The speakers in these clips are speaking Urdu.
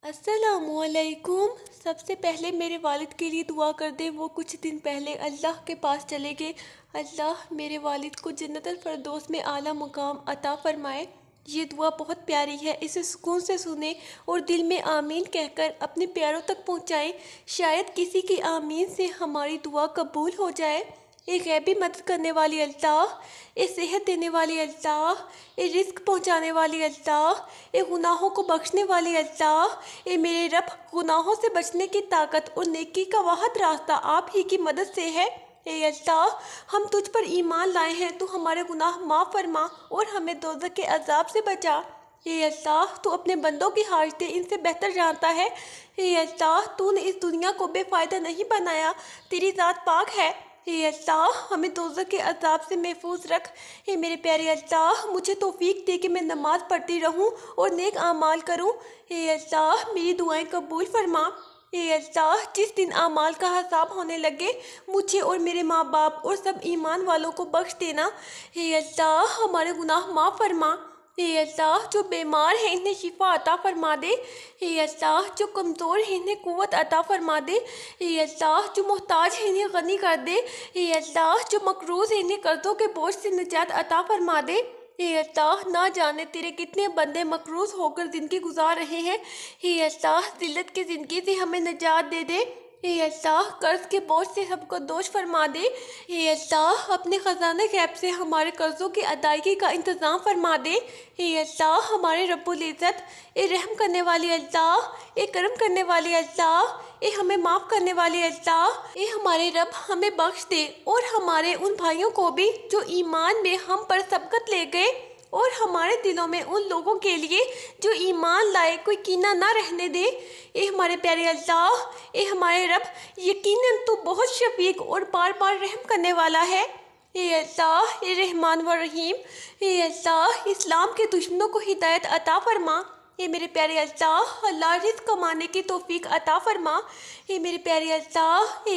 السلام علیکم۔ سب سے پہلے میرے والد کے لیے دعا کر دیں، وہ کچھ دن پہلے اللہ کے پاس چلے گئے۔ اللہ میرے والد کو جنت الفردوس میں اعلیٰ مقام عطا فرمائے۔ یہ دعا بہت پیاری ہے، اسے سکون سے سنیں اور دل میں آمین کہہ کر اپنے پیاروں تک پہنچائیں۔ شاید کسی کی آمین سے ہماری دعا قبول ہو جائے۔ اے غیبی مدد کرنے والی اللہ، اے صحت دینے والی اللہ، اے رزق پہنچانے والی اللہ، اے گناہوں کو بخشنے والی اللہ، اے میرے رب، گناہوں سے بچنے کی طاقت اور نیکی کا واحد راستہ آپ ہی کی مدد سے ہے۔ اے اللہ، ہم تجھ پر ایمان لائے ہیں، تو ہمارے گناہ معاف فرما اور ہمیں دوزخ کے عذاب سے بچا۔ اے اللہ، تو اپنے بندوں کی حاجتیں ان سے بہتر جانتا ہے۔ اے اللہ، تو نے اس دنیا کو بے فائدہ نہیں بنایا، تیری ذات پاک ہے۔ اے اللہ، ہمیں دوزخ کے عذاب سے محفوظ رکھ۔ اے میرے پیارے اللہ، مجھے توفیق دے کہ میں نماز پڑھتی رہوں اور نیک اعمال کروں۔ اے اللہ، میری دعائیں قبول فرما۔ اے اللہ، جس دن اعمال کا حساب ہونے لگے، مجھے اور میرے ماں باپ اور سب ایمان والوں کو بخش دینا۔ اے اللہ، ہمارے گناہ معاف فرما۔ اے اللہ، جو بیمار ہیں انہیں شفا عطا فرما دے۔ اے اللہ، جو کمزور ہیں انہیں قوت عطا فرما دے۔ اے اللہ، جو محتاج ہیں انہیں غنی کر دے۔ اے اللہ، جو مقروض ہیں انہیں قرضوں کے بوجھ سے نجات عطا فرما دے۔ اے اللہ، نہ جانے تیرے کتنے بندے مقروض ہو کر زندگی گزار رہے ہیں۔ اے اللہ، ذلت کی زندگی سے ہمیں نجات دے دے۔ اے اللہ، قرض کے بوجھ سے سب کو دوش فرما دے۔ اے اللہ، اپنے خزانہ غیب سے ہمارے قرضوں کی ادائیگی کا انتظام فرما دے۔ اے اللہ، ہمارے رب العزت، اے رحم کرنے والی اللہ، اے کرم کرنے والی اللہ، اے ہمیں معاف کرنے والی اللہ، اے ہمارے رب، ہمیں بخش دے اور ہمارے ان بھائیوں کو بھی جو ایمان میں ہم پر سبقت لے گئے، اور ہمارے دلوں میں ان لوگوں کے لیے جو ایمان لائے کوئی کینہ نہ رہنے دے۔ اے ہمارے پیارے اللہ، اے ہمارے رب، یقیناً تو بہت شفیق اور بار بار رحم کرنے والا ہے۔ اے اللہ، اے رحمان و رحیم، اے اللہ، اسلام کے دشمنوں کو ہدایت عطا فرما۔ اے میرے پیارے اللہ، رزق کمانے کی توفیق عطا فرما۔ اے میرے پیارے اللہ،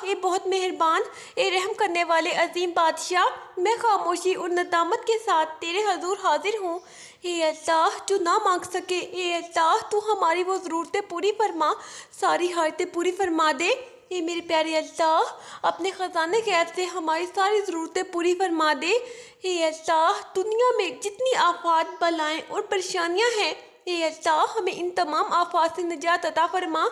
اے بہت مہربان، اے رحم کرنے والے عظیم بادشاہ، میں خاموشی اور ندامت کے ساتھ تیرے حضور حاضر ہوں۔ اے اللہ، جو نہ مانگ سکے، اے اللہ، تو ہماری وہ ضرورتیں پوری فرما، ساری حاجتیں پوری فرما دے۔ اے میرے پیارے اللہ، اپنے خزانے غیب سے ہماری ساری ضرورتیں پوری فرما دے۔ اے اللہ، دنیا میں جتنی آفات، بلائیں اور پریشانیاں ہیں، اے اللہ، ہمیں ان تمام آفات سے نجات عطا فرما۔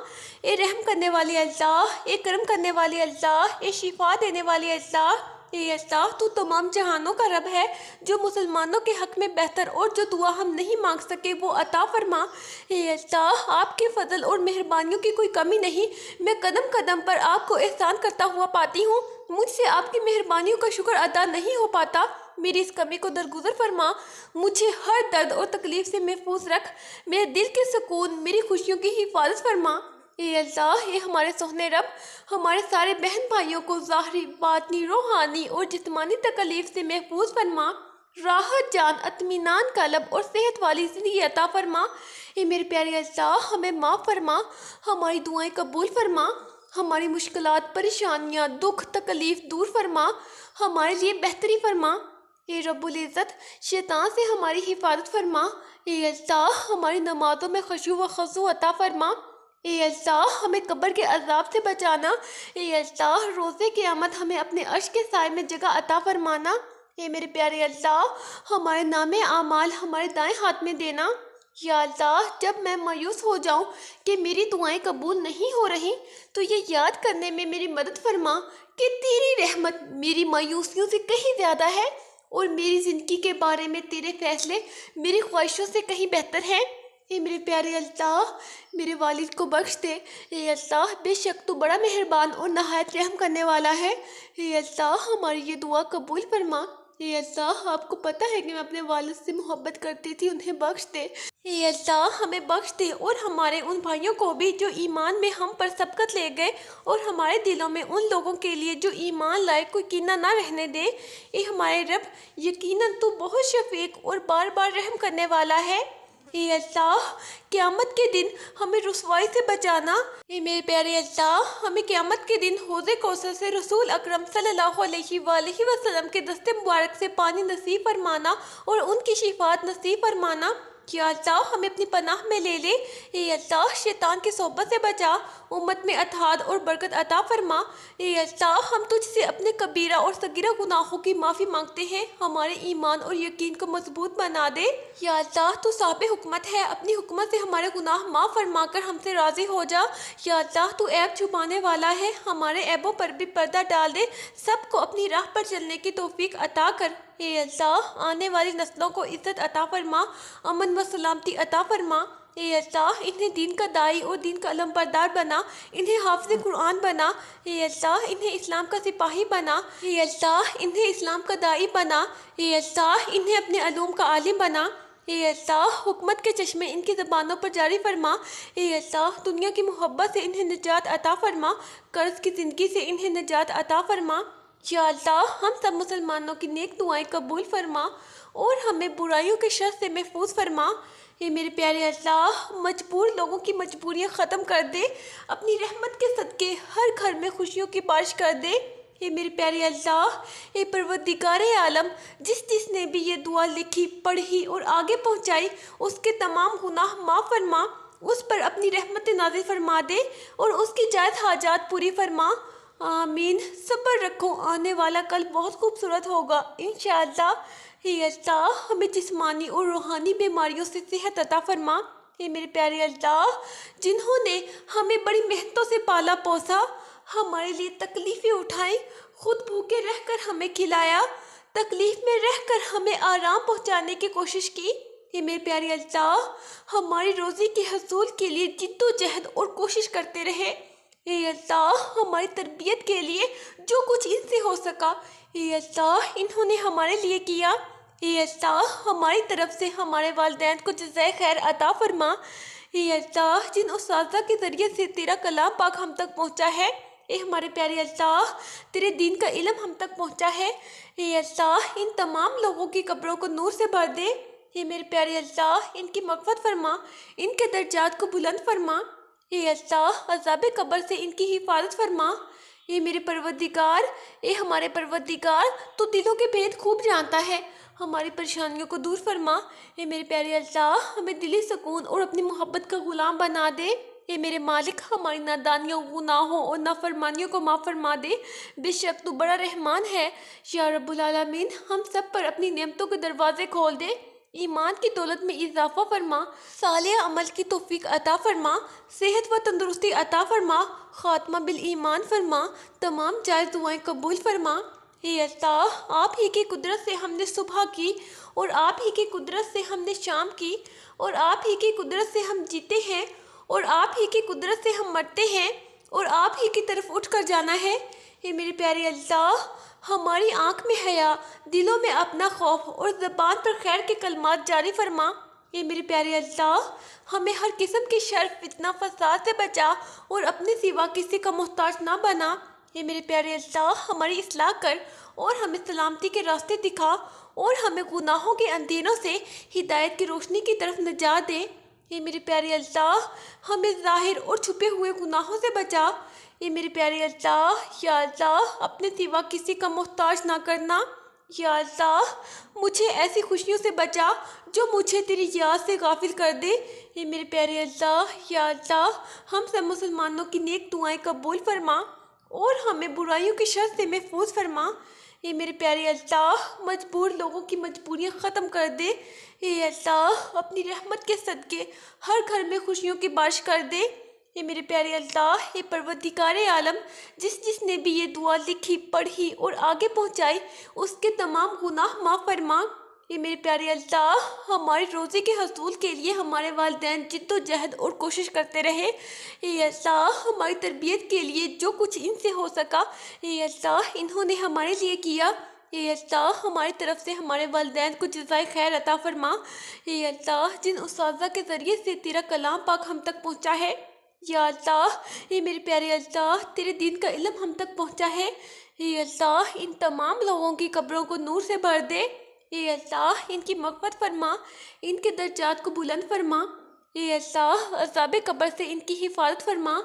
اے رحم کرنے والی اللہ، اے کرم کرنے والی اللہ، اے شفا دینے والی اللہ، اے اللہ، تو تمام جہانوں کا رب ہے، جو مسلمانوں کے حق میں بہتر اور جو دعا ہم نہیں مانگ سکے وہ عطا فرما۔ اے اللہ، آپ کے فضل اور مہربانیوں کی کوئی کمی نہیں، میں قدم قدم پر آپ کو احسان کرتا ہوا پاتی ہوں، مجھ سے آپ کی مہربانیوں کا شکر ادا نہیں ہو پاتا۔ میری اس کمی کو درگزر فرما، مجھے ہر درد اور تکلیف سے محفوظ رکھ، میرے دل کے سکون، میری خوشیوں کی حفاظت فرما۔ اے اللہ، اے ہمارے سوہنے رب، ہمارے سارے بہن بھائیوں کو ظاہری، باطنی، روحانی اور جسمانی تکلیف سے محفوظ فرما، راحت جان، اطمینان قلب اور صحت والی زندگی عطا فرما۔ اے میرے پیارے اللہ، ہمیں معاف فرما، ہماری دعائیں قبول فرما، ہماری مشکلات، پریشانیاں، دکھ، تکلیف دور فرما، ہمارے لیے بہتری فرما۔ اے رب العزت، شیطان سے ہماری حفاظت فرما۔ اے اللہ، ہماری نمازوں میں خشوع و خضوع عطا فرما۔ اے اللہ، ہمیں قبر کے عذاب سے بچانا۔ اے اللہ، روزے قیامت ہمیں اپنے عرش کے سائے میں جگہ عطا فرمانا۔ اے میرے پیارے اللہ، ہمارے نامے اعمال ہمارے دائیں ہاتھ میں دینا۔ یا اللہ، جب میں مایوس ہو جاؤں کہ میری دعائیں قبول نہیں ہو رہی، تو یہ یاد کرنے میں میری مدد فرما کہ تیری رحمت میری مایوسیوں سے کہیں زیادہ ہے، اور میری زندگی کے بارے میں تیرے فیصلے میری خواہشوں سے کہیں بہتر ہیں۔ اے میرے پیارے اللہ، میرے والد کو بخش دے۔ اے اللہ، بے شک تو بڑا مہربان اور نہایت رحم کرنے والا ہے۔ اے اللہ، ہماری یہ دعا قبول فرما۔ اے اللہ، آپ کو پتہ ہے کہ میں اپنے والد سے محبت کرتی تھی، انہیں بخش دے۔ اے اللہ، ہمیں بخش دے اور ہمارے ان بھائیوں کو بھی جو ایمان میں ہم پر سبقت لے گئے، اور ہمارے دلوں میں ان لوگوں کے لیے جو ایمان لائے کوئی کینہ نہ رہنے دے۔ اے ہمارے رب، یقیناً تو بہت شفیق اور بار بار رحم کرنے والا ہے۔ اے اللہ، قیامت کے دن ہمیں رسوائی سے بچانا۔ اے میرے پیارے اللہ، ہمیں قیامت کے دن حوض کوثر سے رسول اکرم صلی اللہ علیہ وآلہ وسلم کے دست مبارک سے پانی نصیب فرمانا اور ان کی شفاعت نصیب فرمانا۔ یا اللہ ہمیں اپنی پناہ میں لے لے۔ اے اللہ شیطان کی صحبت سے بچا، امت میں اتحاد اور برکت عطا فرما۔ اے اللہ ہم تجھ سے اپنے کبیرہ اور صغیرہ گناہوں کی معافی مانگتے ہیں، ہمارے ایمان اور یقین کو مضبوط بنا دے۔ یا اللہ تو صاحب حکمت ہے، اپنی حکمت سے ہمارے گناہ معاف فرما کر ہم سے راضی ہو جا۔ یا اللہ تو عیب چھپانے والا ہے، ہمارے عیبوں پر بھی پردہ ڈال دے، سب کو اپنی راہ پر چلنے کی توفیق عطا کر۔ اے اللہ آنے والی نسلوں کو عزت عطا فرما، امن و سلامتی عطا فرما۔ اے اللہ انہیں دین کا داعی اور دین کا علم بردار بنا، انہیں حافظ قرآن بنا۔ اے اللہ انہیں اسلام کا سپاہی بنا۔ اے اللہ انہیں اسلام کا داعی بنا۔ اے اللہ انہیں اپنے علوم کا عالم بنا۔ اے اللہ حکمت کے چشمے ان کی زبانوں پر جاری فرما۔ اے اللہ دنیا کی محبت سے انہیں نجات عطا فرما، قرض کی زندگی سے انہیں نجات عطا فرما۔ یا اللہ ہم سب مسلمانوں کی نیک دعائیں قبول فرما اور ہمیں برائیوں کے شر سے محفوظ فرما۔ اے میرے پیارے اللہ مجبور لوگوں کی مجبوریاں ختم کر دے، اپنی رحمت کے صدقے ہر گھر میں خوشیوں کی بارش کر دے۔ اے میرے پیارے اللہ، اے پروردگار عالم، جس جس نے بھی یہ دعا لکھی، پڑھی اور آگے پہنچائی، اس کے تمام گناہ معاف فرما، اس پر اپنی رحمت نازل فرما دے اور اس کی جائز حاجات پوری فرما۔ آمین۔ صبر رکھو، آنے والا کل بہت خوبصورت ہوگا انشاءاللہ۔ اے اللہ ہمیں جسمانی اور روحانی بیماریوں سے صحت عطا فرما۔ اے میرے پیارے اللہ جنہوں نے ہمیں بڑی محنتوں سے پالا پوسا، ہمارے لیے تکلیفیں اٹھائیں، خود بھوکے رہ کر ہمیں کھلایا، تکلیف میں رہ کر ہمیں آرام پہنچانے کی کوشش کی۔ اے میرے پیارے اللہ ہماری روزی کے حصول کے لیے جد و جہد اور کوشش کرتے رہے۔ اے اللہ ہماری تربیت کے لیے جو کچھ ان سے ہو سکا، اے اللہ انہوں نے ہمارے لیے کیا۔ اے اللہ ہماری طرف سے ہمارے والدین کو جزائے خیر عطا فرما۔ اے اللہ جن اساتذہ کے ذریعے سے تیرا کلام پاک ہم تک پہنچا ہے، اے ہمارے پیارے اللہ تیرے دین کا علم ہم تک پہنچا ہے، اے اللہ ان تمام لوگوں کی قبروں کو نور سے بھر دے۔ اے میرے پیارے اللہ ان کی مغفرت فرما، ان کے درجات کو بلند فرما۔ اے اللہ عذاب قبر سے ان کی حفاظت فرما۔ اے میرے پروردگار، اے ہمارے پروردگار تو دلوں کے بھید خوب جانتا ہے، ہماری پریشانیوں کو دور فرما۔ اے میرے پیارے اللہ ہمیں دلی سکون اور اپنی محبت کا غلام بنا دے۔ اے میرے مالک ہماری نادانیوں، گناہوں اور نافرمانیوں کو معاف فرما دے، بے شک تو بڑا رحمان ہے۔ یا رب العالمین ہم سب پر اپنی نعمتوں کے دروازے کھول دے، ایمان کی دولت میں اضافہ فرما، صالح عمل کی توفیق عطا فرما، صحت و تندرستی عطا فرما، خاتمہ بالایمان فرما، تمام جائز دعائیں قبول فرما۔ اے اللہ آپ ہی کی قدرت سے ہم نے صبح کی اور آپ ہی کی قدرت سے ہم نے شام کی اور آپ ہی کی قدرت سے ہم جیتے ہیں اور آپ ہی کی قدرت سے ہم مرتے ہیں اور آپ ہی کی طرف اٹھ کر جانا ہے۔ اے میرے پیارے اللہ ہماری آنکھ میں حیا، دلوں میں اپنا خوف اور زبان پر خیر کے کلمات جاری فرما۔ اے میرے پیارے اللہ ہمیں ہر قسم کی شر، فتنہ، فساد سے بچا اور اپنے سوا کسی کا محتاج نہ بنا۔ اے میرے پیارے اللہ ہماری اصلاح کر اور ہمیں سلامتی کے راستے دکھا اور ہمیں گناہوں کے اندھیروں سے ہدایت کی روشنی کی طرف نجات دے۔ اے میرے پیارے اللہ ہمیں ظاہر اور چھپے ہوئے گناہوں سے بچا۔ اے میرے پیارے اللہ یا اللہ اپنے سوا کسی کا محتاج نہ کرنا۔ یا اللہ مجھے ایسی خوشیوں سے بچا جو مجھے تیری یاد سے غافل کر دے۔ اے میرے پیارے اللہ یا اللہ ہم سب مسلمانوں کی نیک دعائیں قبول فرما اور ہمیں برائیوں کی شر سے محفوظ فرما۔ اے میرے پیارے اللہ مجبور لوگوں کی مجبوریاں ختم کر دے۔ اے اللہ اپنی رحمت کے صدقے ہر گھر میں خوشیوں کی بارش کر دے۔ اے میرے پیارے اللہ اے پروردگار عالم جس جس نے بھی یہ دعا لکھی، پڑھی اور آگے پہنچائی، اس کے تمام گناہ معاف فرما۔ اے میرے پیارے اللہ ہماری روزی کے حصول کے لیے ہمارے والدین جد و جہد اور کوشش کرتے رہے۔ اے اللہ ہماری تربیت کے لیے جو کچھ ان سے ہو سکا، اے اللہ انہوں نے ہمارے لیے کیا۔ اے اللہ ہماری طرف سے ہمارے والدین کو جزائے خیر عطا فرما۔ اے اللہ جن اساتذہ کے ذریعے سے تیرا کلام پاک ہم تک پہنچا ہے، یا اللہ اے میرے پیارے اللہ تیرے دین کا علم ہم تک پہنچا ہے، اے اللہ ان تمام لوگوں کی قبروں کو نور سے بھر دے۔ اے اللہ ان کی مغفرت فرما، ان کے درجات کو بلند فرما۔ اے اللہ عذاب قبر سے ان کی حفاظت فرما۔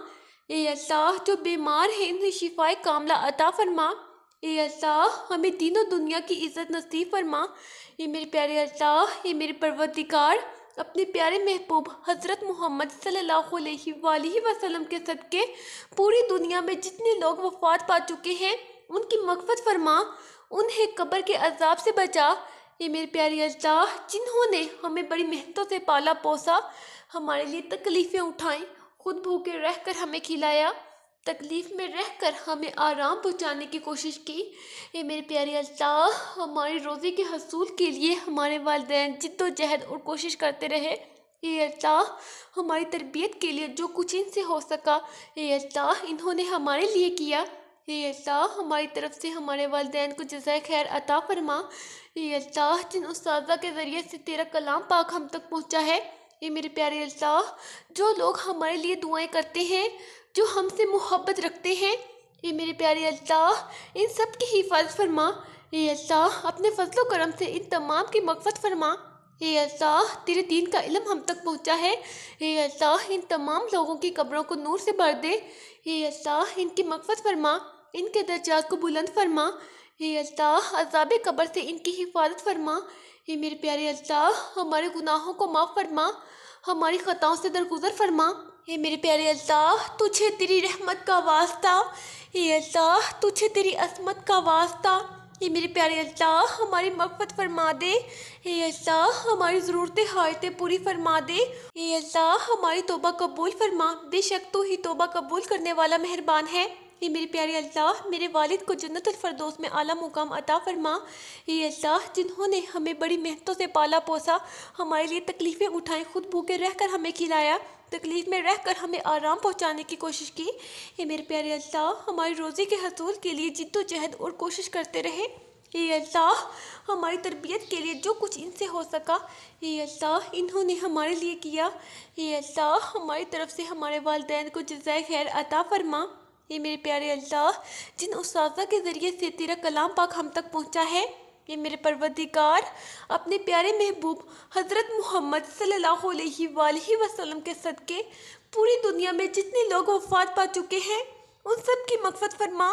اے اللہ جو بیمار ہیں انہیں شفائے کاملہ عطا فرما۔ اے اللہ ہمیں دین و دنیا کی عزت نصیب فرما۔ اے میرے پیارے اللہ اے میرے پروردگار اپنے پیارے محبوب حضرت محمد صلی اللہ علیہ وآلہ وسلم کے صدقے پوری دنیا میں جتنے لوگ وفات پا چکے ہیں ان کی مغفرت فرما، انہیں قبر کے عذاب سے بچا۔ یہ میرے پیارے اللہ، جنہوں نے ہمیں بڑی محنتوں سے پالا پوسا، ہمارے لیے تکلیفیں اٹھائیں، خود بھوکے رہ کر ہمیں کھلایا، تکلیف میں رہ کر ہمیں آرام پہنچانے کی کوشش کی۔ اے میرے پیارے اللہ، ہماری روزی کے حصول کے لیے ہمارے والدین جد و جہد اور کوشش کرتے رہے۔ اے اللہ، ہماری تربیت کے لیے جو کچھ ان سے ہو سکا، اے اللہ انہوں نے ہمارے لیے کیا۔ اے اللہ، ہماری طرف سے ہمارے والدین کو جزائے خیر عطا فرما۔ اے اللہ، جن اساتذہ کے ذریعے سے تیرا کلام پاک ہم تک پہنچا ہے، اے میرے پیارے اللہ، جو لوگ ہمارے لیے دعائیں کرتے ہیں، جو ہم سے محبت رکھتے ہیں، اے میرے پیارے اللہ ان سب کی حفاظت فرما۔ اے اللہ، اپنے فضل و کرم سے ان تمام کی مغفرت فرما۔ اے اللہ، تیرے دین کا علم ہم تک پہنچا ہے، اے اللہ ان تمام لوگوں کی قبروں کو نور سے بھر دے۔ اے اللہ، ان کی مغفرت فرما، ان کے درجات کو بلند فرما۔ اے اللہ، عذاب قبر سے ان کی حفاظت فرما۔ اے میرے پیارے اللہ، ہمارے گناہوں کو معاف فرما، ہماری خطاؤں سے درگزر فرما۔ اے میرے پیارے اللہ، تجھے تیری رحمت کا واسطہ، اے اللہ تجھے تیری عظمت کا واسطہ، اے میرے پیارے اللہ ہماری مغفرت فرما دے۔ اے اللہ، ہماری ضرورتیں حاجتیں پوری فرما دے۔ اے اللہ، ہماری توبہ قبول فرما، بے شک تو ہی توبہ قبول کرنے والا مہربان ہے۔ اے میرے پیارے اللہ، میرے والد کو جنت الفردوس میں اعلیٰ مقام عطا فرما۔ اے اللہ، جنہوں نے ہمیں بڑی محنتوں سے پالا پوسا، ہمارے لیے تکلیفیں اٹھائیں، خود بھوکے رہ کر ہمیں کھلایا، تکلیف میں رہ کر ہمیں آرام پہنچانے کی کوشش کی۔ اے میرے پیارے اللہ، ہماری روزی کے حصول کے لیے جد و جہد اور کوشش کرتے رہے۔ اے اللہ، ہماری تربیت کے لیے جو کچھ ان سے ہو سکا، اے اللہ انہوں نے ہمارے لیے کیا۔ اے اللہ، ہماری طرف سے ہمارے والدین کو جزائے خیر عطا فرما۔ اے میرے پیارے اللہ، جن اساتذہ کے ذریعے سے تیرا کلام پاک ہم تک پہنچا ہے، اے میرے پروردگار، اپنے پیارے محبوب حضرت محمد صلی اللہ علیہ وآلہ وسلم کے صدقے پوری دنیا میں جتنے لوگ وفات پا چکے ہیں ان سب کی مغفرت فرما،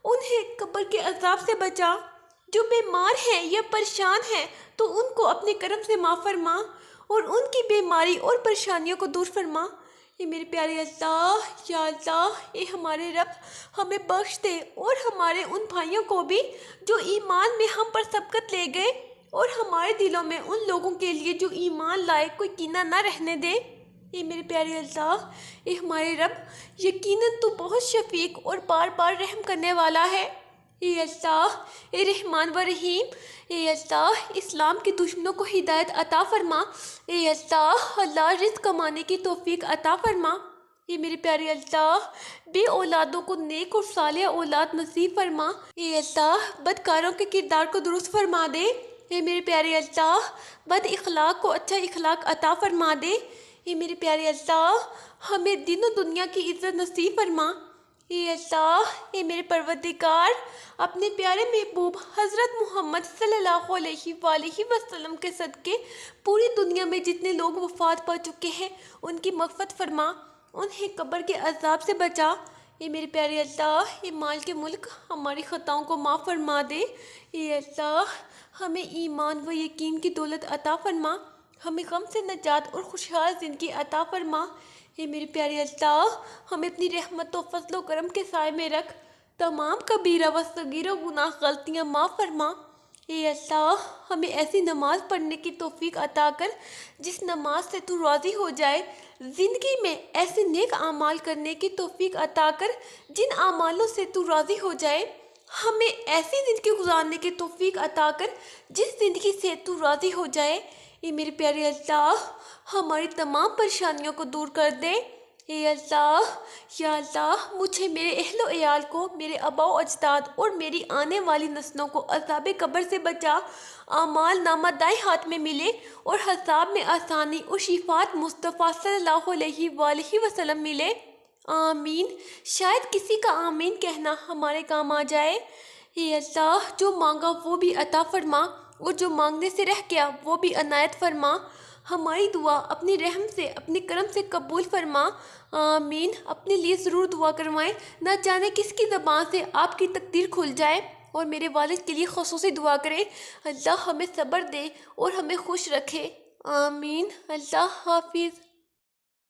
انہیں قبر کے عذاب سے بچا، جو بیمار ہیں یا پریشان ہیں تو ان کو اپنے کرم سے معاف فرما اور ان کی بیماری اور پریشانیوں کو دور فرما۔ اے میرے پیارے اللہ، یا اللہ، اے ہمارے رب ہمیں بخش دے اور ہمارے ان بھائیوں کو بھی جو ایمان میں ہم پر سبقت لے گئے، اور ہمارے دلوں میں ان لوگوں کے لیے جو ایمان لائے کوئی کینہ نہ رہنے دے۔ اے میرے پیارے اللہ، اے ہمارے رب، یقیناً تو بہت شفیق اور بار بار رحم کرنے والا ہے۔ اے اللہ، اے رحمان و رحیم، اے اللہ اسلام کے دشمنوں کو ہدایت عطا فرما۔ اے اللہ رزق کمانے کی توفیق عطا فرما۔ اے میرے پیارے اللہ، بے اولادوں کو نیک اور صالح اولاد نصیب فرما۔ اے اللہ، بدکاروں کے کردار کو درست فرما دے۔ اے میرے پیارے اللہ، بد اخلاق کو اچھا اخلاق عطا فرما دے۔ اے میرے پیارے اللہ، ہمیں دین و دنیا کی عزت نصیب فرما۔ اے اللہ، اے میرے پروردگار، اپنے پیارے محبوب حضرت محمد صلی اللہ علیہ وآلہ وسلم کے صدقے پوری دنیا میں جتنے لوگ وفات پا چکے ہیں ان کی مغفرت فرما، انہیں قبر کے عذاب سے بچا۔ اے میرے پیارے اللہ، اے مال کے ملک، ہماری خطاؤں کو معاف فرما دے۔ اے اللہ، ہمیں ایمان و یقین کی دولت عطا فرما، ہمیں غم سے نجات اور خوشحال زندگی عطا فرما۔ اے میرے پیارے اللہ، ہمیں اپنی رحمت و فضل و کرم کے سائے میں رکھ، تمام کبیرہ و صغیرہ گناہ غلطیاں معاف فرما۔ اے اللہ، ہمیں ایسی نماز پڑھنے کی توفیق عطا کر جس نماز سے تو راضی ہو جائے، زندگی میں ایسے نیک اعمال کرنے کی توفیق عطا کر جن اعمالوں سے تو راضی ہو جائے، ہمیں ایسی زندگی گزارنے کی توفیق عطا کر جس زندگی سے تو راضی ہو جائے۔ اے میرے پیارے اللہ، ہماری تمام پریشانیوں کو دور کر دے۔ اے اللہ، یا اللہ، مجھے، میرے اہل و عیال کو، میرے آباء و اجداد اور میری آنے والی نسلوں کو عذاب قبر سے بچا، اعمال نامہ دائیں ہاتھ میں ملے اور حساب میں آسانی اور شفاعت مصطفیٰ صلی اللہ علیہ وآلہ وسلم ملے۔ آمین۔ شاید کسی کا آمین کہنا ہمارے کام آ جائے۔ اے اللہ، جو مانگا وہ بھی عطا فرما اور جو مانگنے سے رہ گیا وہ بھی عنایت فرما۔ ہماری دعا اپنی رحم سے، اپنے کرم سے قبول فرما۔ آمین۔ اپنے لیے ضرور دعا کروائیں، نہ جانے کس کی زبان سے آپ کی تقدیر کھل جائے، اور میرے والد کے لیے خصوصی دعا کریں، اللہ ہمیں صبر دے اور ہمیں خوش رکھے۔ آمین۔ اللہ حافظ۔